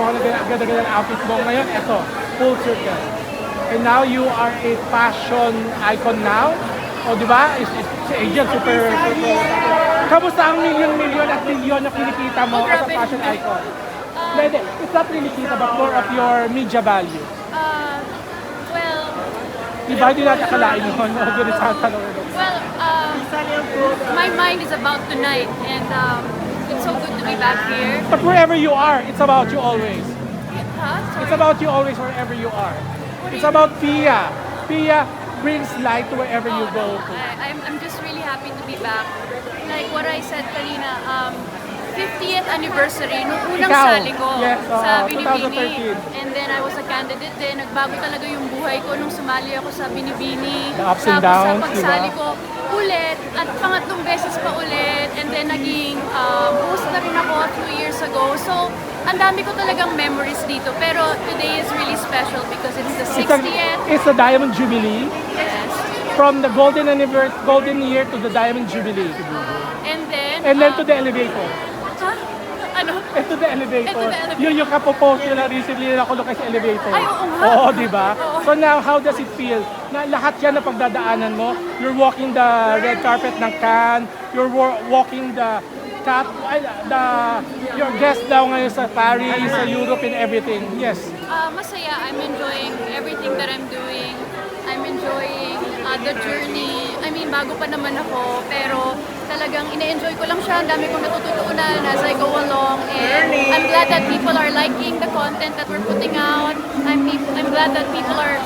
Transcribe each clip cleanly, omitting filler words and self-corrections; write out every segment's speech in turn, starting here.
ako na ganda-ganda ng outfit mo. Ngayon, eto, full circle. And now you are a fashion icon now. O, di ba? Si Angel, super. Kamusta ang milyon at milyon na kinikita mo as a fashion icon? Hindi, it's not really kita, but more of your media value. Well, Diba, hindi natin akalain yun. Hindi sa tanong. my mind is about tonight, and it's so good to be back here. But wherever you are, it's about you always. Huh? It's about you always wherever you are. It's about Pia. Pia brings light to wherever you go. I'm just really happy to be back. Like what I said kanina, 50th anniversary nung unang Ikaw, sali ko yes, sa Binibini. 2013. And then I was a candidate din. Nagbago talaga yung buhay ko nung sumali ako sa Binibini. The ups and Tapos downs, sa pagsali diba? ko ulit at pangatlong beses pa ulit. And then naging host na rin ako a few years ago. So ang dami ko talagang memories dito. Pero today is really special because it's the 60th. It's the Diamond Jubilee. Yes. From the golden year to the Diamond Jubilee. And then to the elevator. huh? Ano? And to the elevator. And to the elevator. Yun yung kapopost nyo na recently na nakulong sa elevator. Ay, oo nga. Oo, di ba? Oo. So now, how does it feel? Na lahat yan na pagdadaanan mo, you're walking the red carpet ng Cannes, you're walking your guest daw ngayon sa Paris, sa Europe and everything. Yes. Masaya. I'm enjoying everything that I'm doing. I'm enjoying the journey. I mean, bago pa naman ako, pero talagang ine-enjoy ko lang siya. Ang dami kong natututunan as I go along. And I'm glad that people are liking the content that we're putting out. I'm glad that people are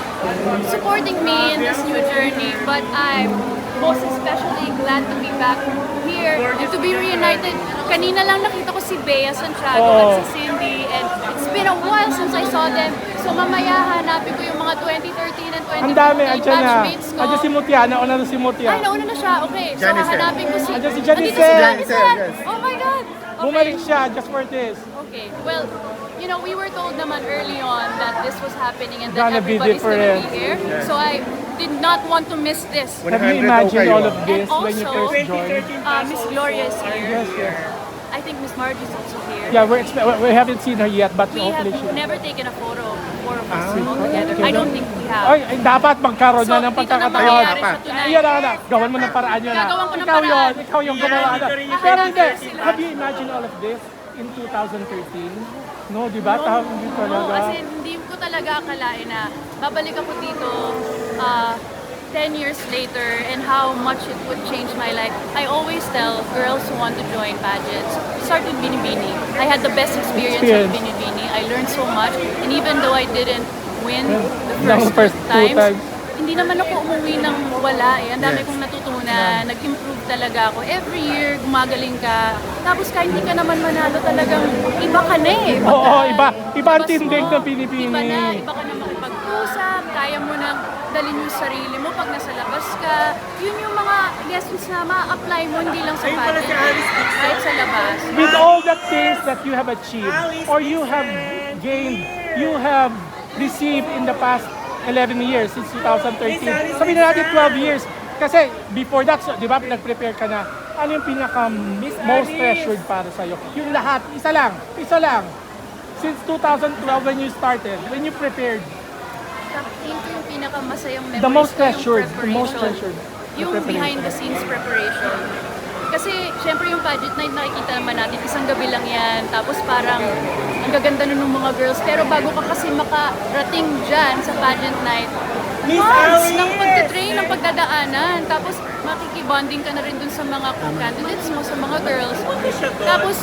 supporting me in this new journey. But I'm most especially glad to be back here and to be reunited. Kanina lang nakita ko si Bea Santiago at si Cindy, and it's been a while since I saw them. So mamaya hanapin ko yung mga 2013 and 2014 Ang dami, andyan na. batchmates ko. Andyan si Mutia, nauna na si Mutia. Ay, nauna na siya. Okay. So Janicel. hahanapin ko si... Andyan si Andito Janicel. Janicel. Yes. Oh my God. Okay. Bumalik siya just for this. Okay. Well, you know, we were told naman early on that this was happening and that Gonna be everybody's gonna different. be here. So I did not want to miss this. Have you 100 imagined kayo. all of this And when you also, first joined? Miss Gloria is here. Yes, yes. I think Miss Margie is also here. Yeah, we haven't seen her yet, but We have hopefully she... never taken a photo of four of us all together. I don't think we have. Ay, dapat magkaroon na ng dito na pagkakataon. mangyayari dapat. siya tonight. Iyan na, gawan mo ng paraan yun. Gagawan ko ng Ikaw paraan. yun, ikaw yung gumawa na. Nandito Pero hindi, sila. have you imagined all of this in 2013? No, di ba? Hindi No, talaga. as in, hindi ko talaga akalain na babalik ako dito 10 years later and how much it would change my life. I always tell girls who want to join pageants, start with Binibini. I had the best experience with Binibini. I learned so much, and even though I didn't win the first two times, hindi naman ako umuwi ng wala eh. Ang dami kong natutunan, nag-improve talaga ako. Every year, gumagaling ka. Tapos kahit hindi ka naman manalo talagang, iba ka na eh. Oo, iba ang Labas tindig mo, ng Pinipini. Iba na, iba ka na makipag-usap, kaya mo nang dalhin yung sarili mo pag nasa labas ka. Yun yung mga lessons na ma-apply mo, hindi lang sa pageant, kahit sa labas. With all the things that you have achieved, or you have gained, you have received in the past 11 years, since 2013. Sabihin na natin 12 years. Kasi before that, so, di ba, nag-prepare ka na. Ano yung most treasured para sa'yo? Yung lahat, isa lang. Since 2012 when you started, when you prepared, Ito yung pinakamasayang memories the most ko, yung treasured, preparation. Yung the preparation. behind the scenes preparation. Kasi syempre yung pageant night nakikita naman natin, isang gabi lang yan. Tapos parang ang gaganda nun ng mga girls. Pero bago ka kasi makarating dyan sa pageant night, months ng pagtitrain, ng pagdadaanan. Tapos makikibonding ka na rin dun sa mga candidates mo, sa mga girls. Tapos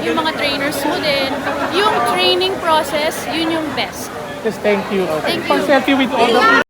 yung mga trainers mo din. Yung training process, yun yung best. just thank you. Thank you. Pag-selfie with all the